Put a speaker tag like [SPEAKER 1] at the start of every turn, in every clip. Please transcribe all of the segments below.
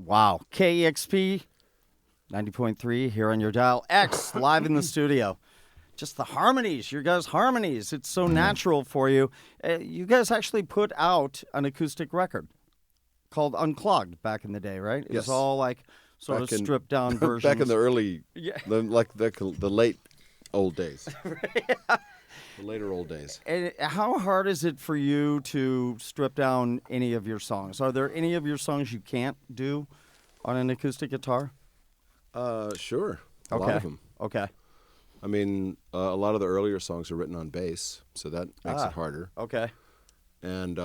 [SPEAKER 1] Wow. KEXP 90.3 here on your dial. X live in the studio. Just the harmonies, your guys' harmonies. It's so natural for you. You guys actually put out an acoustic record called Unclogged back in the day, right? It was all like sort of stripped down versions.
[SPEAKER 2] Back in the early, the late old days. The later old days.
[SPEAKER 1] And how hard is it for you to strip down any of your songs? Are there any of your songs you can't do on an acoustic guitar?
[SPEAKER 2] Sure. A lot of them.
[SPEAKER 1] Okay.
[SPEAKER 2] I mean, a lot of the earlier songs are written on bass, so that makes it harder.
[SPEAKER 1] Okay.
[SPEAKER 2] And,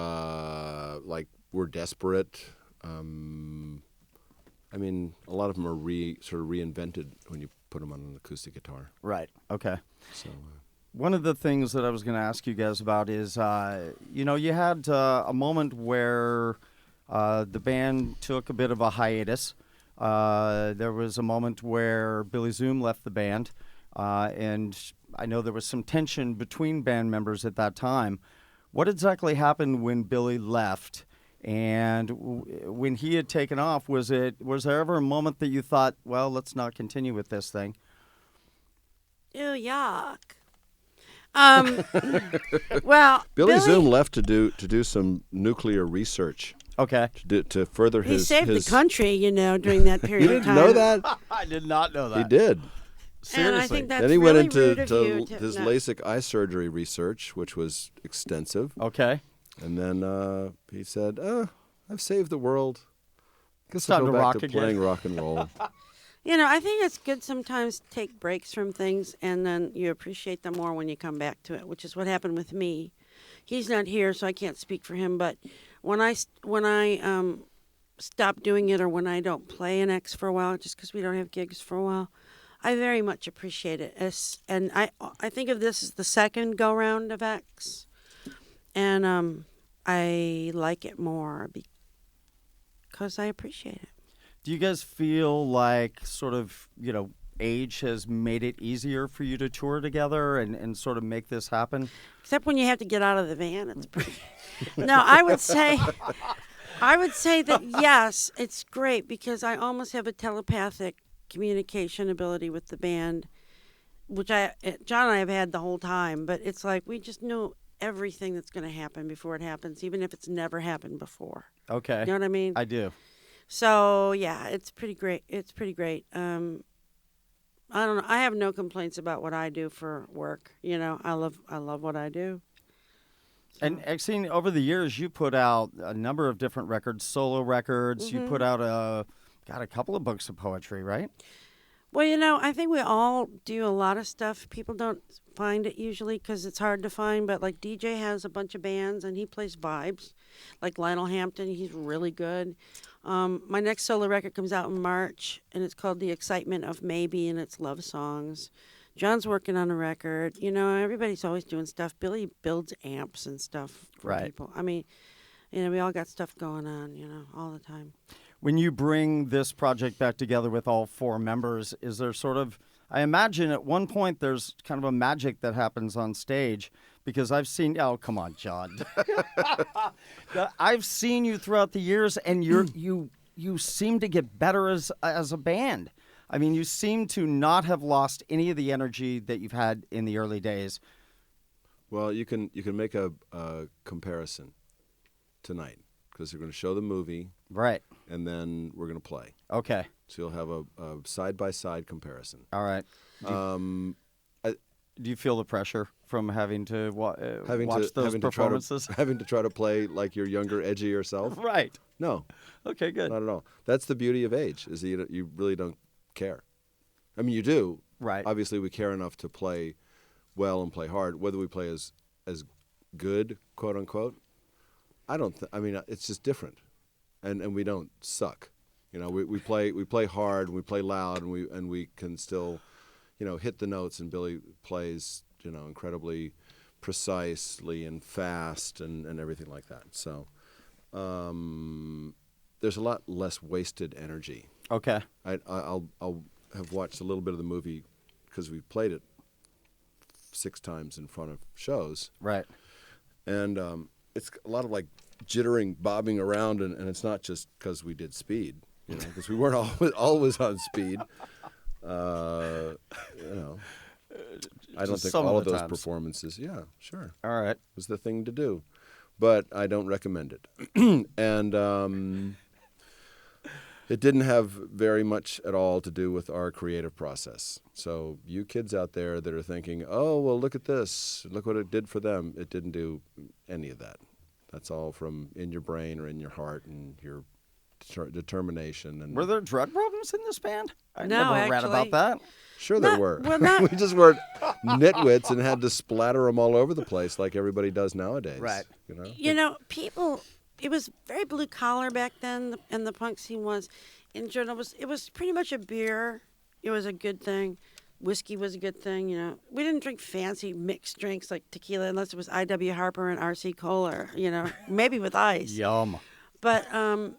[SPEAKER 2] like, We're Desperate. I mean, a lot of them are sort of reinvented when you put them on an acoustic guitar.
[SPEAKER 1] Right. Okay.
[SPEAKER 2] So...
[SPEAKER 1] One of the things that I was going to ask you guys about is, you had a moment where the band took a bit of a hiatus. There was a moment where Billy Zoom left the band, and I know there was some tension between band members at that time. What exactly happened when Billy left? And when he had taken off, was there ever a moment that you thought, well, let's not continue with this thing?
[SPEAKER 3] Ew, yuck. Well,
[SPEAKER 2] Billy Zoom left to do some nuclear research.
[SPEAKER 1] Okay.
[SPEAKER 2] To further
[SPEAKER 3] he saved the country, during that period of time.
[SPEAKER 2] You didn't know that?
[SPEAKER 1] I did not know that.
[SPEAKER 2] He did.
[SPEAKER 1] Seriously.
[SPEAKER 3] And I think that's
[SPEAKER 2] then he
[SPEAKER 3] really
[SPEAKER 2] went into
[SPEAKER 3] rude of you
[SPEAKER 2] his LASIK eye surgery research, which was extensive.
[SPEAKER 1] Okay.
[SPEAKER 2] And then he said, I've saved the world. Guess
[SPEAKER 1] Time
[SPEAKER 2] I'll
[SPEAKER 1] to
[SPEAKER 2] go back
[SPEAKER 1] rock
[SPEAKER 2] to
[SPEAKER 1] again.
[SPEAKER 2] playing rock and roll.
[SPEAKER 3] I think it's good sometimes to take breaks from things, and then you appreciate them more when you come back to it, which is what happened with me. He's not here, so I can't speak for him, but when I stop doing it, or when I don't play an X for a while, just because we don't have gigs for a while, I very much appreciate it. And I think of this as the second go-round of X, and I like it more because I appreciate it.
[SPEAKER 1] Do you guys feel like sort of, age has made it easier for you to tour together and sort of make this happen?
[SPEAKER 3] Except when you have to get out of the van, it's pretty... No, I would say that yes, it's great because I almost have a telepathic communication ability with the band, which John and I have had the whole time, but it's like we just know everything that's going to happen before it happens, even if it's never happened before.
[SPEAKER 1] Okay.
[SPEAKER 3] You know what I mean?
[SPEAKER 1] I do.
[SPEAKER 3] So, yeah, it's pretty great. It's pretty great. I don't know. I have no complaints about what I do for work. I love what I do.
[SPEAKER 1] And Exene, over the years, you put out a number of different records, solo records.
[SPEAKER 3] Mm-hmm.
[SPEAKER 1] You put out a couple of books of poetry, right?
[SPEAKER 3] Well, I think we all do a lot of stuff. People don't find it usually because it's hard to find. But like DJ has a bunch of bands and he plays vibes. Like Lionel Hampton, he's really good. My next solo record comes out in March, and it's called The Excitement of Maybe, and it's love songs. John's working on a record. Everybody's always doing stuff. Billy builds amps and stuff for people. I mean, we all got stuff going on, all the time.
[SPEAKER 1] When you bring this project back together with all four members, is there sort of, I imagine at one point there's kind of a magic that happens on stage, because I've seen, oh, come on, John. I've seen you throughout the years, and you seem to get better as a band. I mean, you seem to not have lost any of the energy that you've had in the early days.
[SPEAKER 2] Well, you can make a comparison tonight, because we're going to show the movie.
[SPEAKER 1] Right.
[SPEAKER 2] And then we're going to play.
[SPEAKER 1] Okay.
[SPEAKER 2] So you'll have a side-by-side comparison.
[SPEAKER 1] All right. Do you feel the pressure from having to watch those performances?
[SPEAKER 2] Having to try to play like your younger, edgy yourself?
[SPEAKER 1] Right.
[SPEAKER 2] No.
[SPEAKER 1] Okay, good.
[SPEAKER 2] Not at all. That's the beauty of age, is that you really don't care. I mean, you do.
[SPEAKER 1] Right.
[SPEAKER 2] Obviously, we care enough to play well and play hard. Whether we play as good, quote unquote, I mean, it's just different, and we don't suck. We play hard, and we play loud, and we can still, hit the notes. And Billy plays, incredibly precisely and fast and everything like that. So there's a lot less wasted energy
[SPEAKER 1] Okay.
[SPEAKER 2] I'll have watched a little bit of the movie because we played it 6 times in front of shows.
[SPEAKER 1] Right.
[SPEAKER 2] And it's a lot of like jittering, bobbing around, and it's not just because we did speed, because we weren't always on speed. I don't think
[SPEAKER 1] Some
[SPEAKER 2] all
[SPEAKER 1] of
[SPEAKER 2] of
[SPEAKER 1] the
[SPEAKER 2] those
[SPEAKER 1] times.
[SPEAKER 2] performances, yeah, sure,
[SPEAKER 1] All right.
[SPEAKER 2] was the thing to do. But I don't recommend it. And it didn't have very much at all to do with our creative process. So you kids out there that are thinking, oh, well, look at this. Look what it did for them. It didn't do any of that. That's all from in your brain or in your heart and your determination. And
[SPEAKER 1] Were there drug problems in this band? I
[SPEAKER 3] No,
[SPEAKER 1] never read about
[SPEAKER 3] actually.
[SPEAKER 1] that.
[SPEAKER 2] Sure there
[SPEAKER 3] Not-
[SPEAKER 2] were.
[SPEAKER 3] well, not-
[SPEAKER 2] We just weren't nitwits and had to splatter them all over the place like everybody does nowadays.
[SPEAKER 1] Right.
[SPEAKER 3] People, it was very blue collar back then, and the punk scene was, in general, it was pretty much a beer. It was a good thing. Whiskey was a good thing, We didn't drink fancy mixed drinks like tequila unless it was I.W. Harper and R.C. Kohler, maybe with ice.
[SPEAKER 1] Yum.
[SPEAKER 3] But, I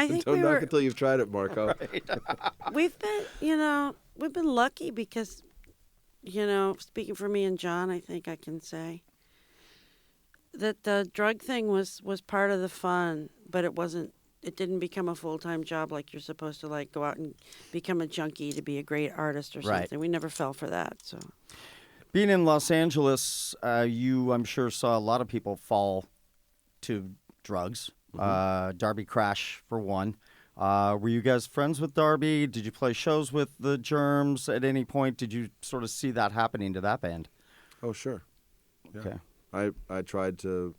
[SPEAKER 3] think
[SPEAKER 2] Don't
[SPEAKER 3] we
[SPEAKER 2] knock
[SPEAKER 3] were,
[SPEAKER 2] until you've tried it, Marco.
[SPEAKER 3] we've been lucky because, speaking for me and John, I think I can say that the drug thing was part of the fun, but it didn't become a full-time job like you're supposed to, like, go out and become a junkie to be a great artist or
[SPEAKER 1] Right.
[SPEAKER 3] something. We never fell for that, so.
[SPEAKER 1] Being in Los Angeles, you, I'm sure, saw a lot of people fall to drugs. Darby Crash, for one. Were you guys friends with Darby? Did you play shows with the Germs at any point? Did you sort of see that happening to that band?
[SPEAKER 2] Oh, sure. Yeah.
[SPEAKER 1] Okay.
[SPEAKER 2] I tried to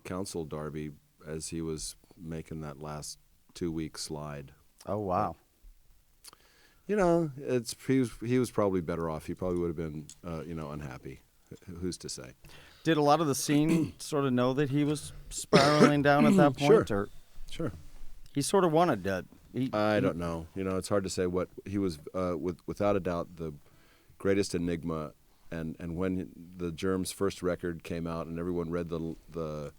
[SPEAKER 2] counsel Darby as he was making that last 2-week slide.
[SPEAKER 1] Oh, wow.
[SPEAKER 2] He was probably better off. He probably would have been, unhappy. Who's to say?
[SPEAKER 1] Did a lot of the scene sort of know that he was spiraling down at that point?
[SPEAKER 2] Sure.
[SPEAKER 1] Or
[SPEAKER 2] Sure.
[SPEAKER 1] he sort of wanted to.
[SPEAKER 2] I don't know. It's hard to say what he was. Without a doubt, the greatest enigma. And when the Germs' first record came out, and everyone read the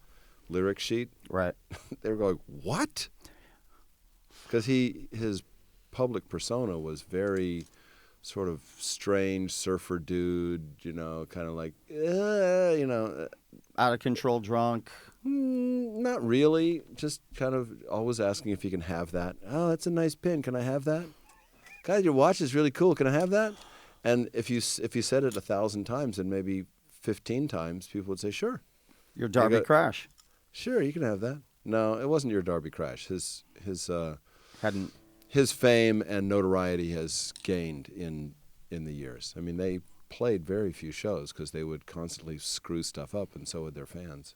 [SPEAKER 2] lyric sheet,
[SPEAKER 1] Right.
[SPEAKER 2] they were going, "What?" Because his public persona was very sort of strange surfer dude, kind of like,
[SPEAKER 1] Out of control drunk.
[SPEAKER 2] not really, just kind of always asking if you can have that. Oh, that's a nice pin. Can I have that? God, your watch is really cool. Can I have that? And if you said it 1,000 times, and maybe 15 times, people would say, "Sure,
[SPEAKER 1] Your Darby Crash.
[SPEAKER 2] sure, you can have that." No, it wasn't your Darby Crash. His
[SPEAKER 1] Hadn't.
[SPEAKER 2] his fame and notoriety has gained in the years. I mean, they played very few shows because they would constantly screw stuff up, and so would their fans.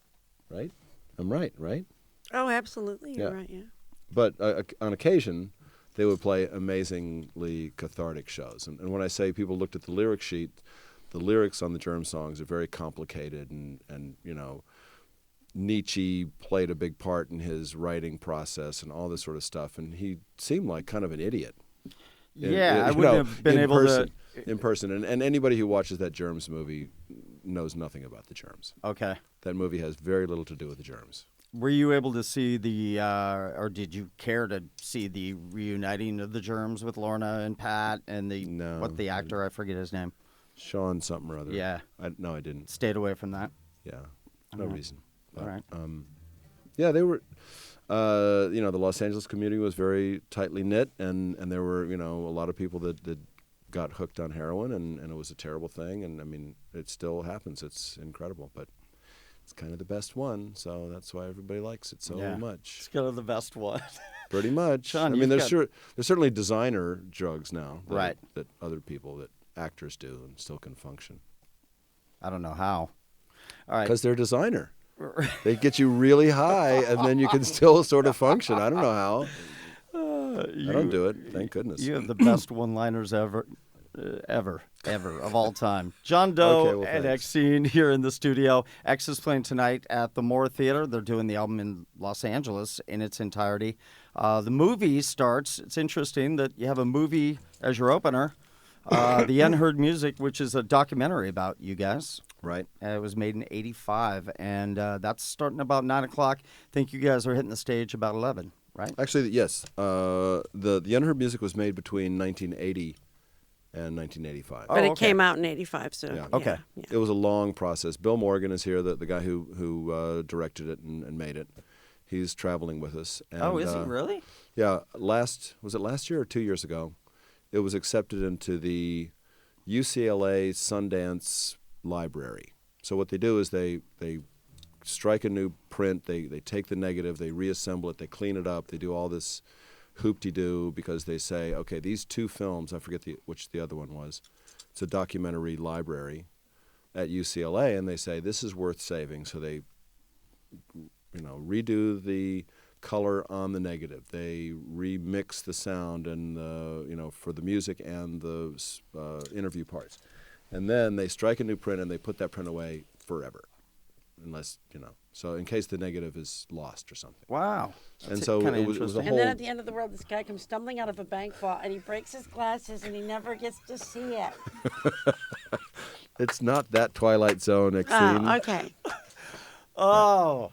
[SPEAKER 2] Right? I'm right, right?
[SPEAKER 3] Oh, absolutely. You're
[SPEAKER 2] Yeah.
[SPEAKER 3] right, yeah.
[SPEAKER 2] But on occasion, they would play amazingly cathartic shows. And when I say people looked at the lyric sheet, the lyrics on the Germ songs are very complicated, and Nietzsche played a big part in his writing process and all this sort of stuff, and he seemed like kind of an idiot.
[SPEAKER 1] I wouldn't have been able to.
[SPEAKER 2] In person. And anybody who watches that Germs movie knows nothing about the Germs.
[SPEAKER 1] Okay.
[SPEAKER 2] That movie has very little to do with the Germs.
[SPEAKER 1] Were you able to see or did you care to see the reuniting of the Germs with Lorna and Pat and the actor, I forget his name.
[SPEAKER 2] Sean something or other.
[SPEAKER 1] Yeah.
[SPEAKER 2] No, I didn't.
[SPEAKER 1] Stayed away from that.
[SPEAKER 2] Yeah, no reason. But,
[SPEAKER 1] All right.
[SPEAKER 2] Yeah, they were. The Los Angeles community was very tightly knit, and there were a lot of people that got hooked on heroin, and it was a terrible thing. And I mean, it still happens. It's incredible, but it's kind of the best one, so that's why everybody likes it so much.
[SPEAKER 1] It's kind of the best one.
[SPEAKER 2] Pretty much.
[SPEAKER 1] Sean,
[SPEAKER 2] I mean,
[SPEAKER 1] you've
[SPEAKER 2] there's certainly designer drugs now,
[SPEAKER 1] Right.
[SPEAKER 2] That other people, that actors do, and still can function
[SPEAKER 1] I don't know how. All right.
[SPEAKER 2] because they're designer. They get you really high, and then you can still sort of function. I don't know how. I don't do it. Thank goodness.
[SPEAKER 1] You have the best one-liners ever of all time. John Doe
[SPEAKER 2] Okay, well,
[SPEAKER 1] and
[SPEAKER 2] thanks.
[SPEAKER 1] Exene here in the studio. X is playing tonight at the Moore Theater. They're doing the album in Los Angeles in its entirety. The movie starts. It's interesting that you have a movie as your opener. The Unheard Music, which is a documentary about you guys.
[SPEAKER 2] Right.
[SPEAKER 1] It was made in '85, and that's starting about 9 o'clock. I think you guys are hitting the stage about 11. right?
[SPEAKER 2] Actually, yes. The Unheard Music was made between 1980 and 1985.
[SPEAKER 3] But
[SPEAKER 1] Oh,
[SPEAKER 3] it
[SPEAKER 1] okay.
[SPEAKER 3] came out in '85, so
[SPEAKER 2] Yeah.
[SPEAKER 1] Okay.
[SPEAKER 3] yeah.
[SPEAKER 2] It was a long process. Bill Morgan is here, the guy who directed it and made it. He's traveling with us. And,
[SPEAKER 1] Oh, is he really?
[SPEAKER 2] Yeah. Was it last year or 2 years ago? It was accepted into the UCLA Sundance Library. So what they do is they strike a new print. They take the negative. They reassemble it. They clean it up. They do all this hoop-de-doo because they say, okay, these two films, I forget which the other one was. It's a documentary library at UCLA, and they say this is worth saving. So they, redo the color on the negative. They remix the sound and for the music and the interview parts, and then they strike a new print and they put that print away forever, unless So in case the negative is lost or something.
[SPEAKER 1] Wow.
[SPEAKER 2] And
[SPEAKER 1] That's
[SPEAKER 2] so
[SPEAKER 1] kinda
[SPEAKER 2] it was a
[SPEAKER 1] interesting.
[SPEAKER 3] And then
[SPEAKER 2] whole.
[SPEAKER 3] at the end of the world, this guy comes stumbling out of a bank vault, and he breaks his glasses, and he never gets to see it.
[SPEAKER 2] It's not that Twilight Zone Exene.
[SPEAKER 3] Oh, okay.
[SPEAKER 1] Oh.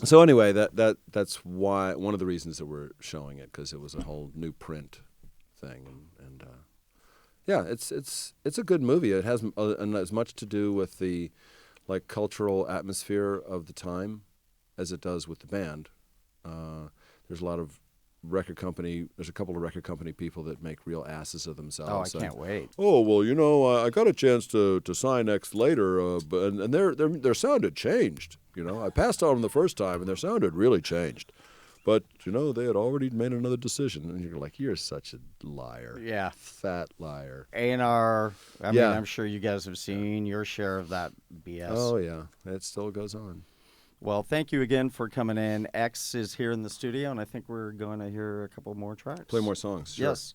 [SPEAKER 2] So anyway, that's why one of the reasons that we're showing it, because it was a whole new print thing, and yeah, it's a good movie. It has as much to do with the cultural atmosphere of the time as it does with the band. There's a lot of there's a couple of record company people that make real asses of themselves.
[SPEAKER 1] Oh, I can't wait.
[SPEAKER 2] Oh, well, I got a chance to sign X later, and their sound had changed. I passed on them the first time, and their sound had really changed. But, they had already made another decision. And you're like, you're such a liar.
[SPEAKER 1] Yeah.
[SPEAKER 2] Fat liar.
[SPEAKER 1] A&R, I mean,
[SPEAKER 2] Yeah.
[SPEAKER 1] I'm sure you guys have seen your share of that BS.
[SPEAKER 2] Oh, yeah. It still goes on.
[SPEAKER 1] Well, thank you again for coming in. X is here in the studio, and I think we're going to hear a couple more tracks.
[SPEAKER 2] Play more songs. Sure.
[SPEAKER 1] Yes.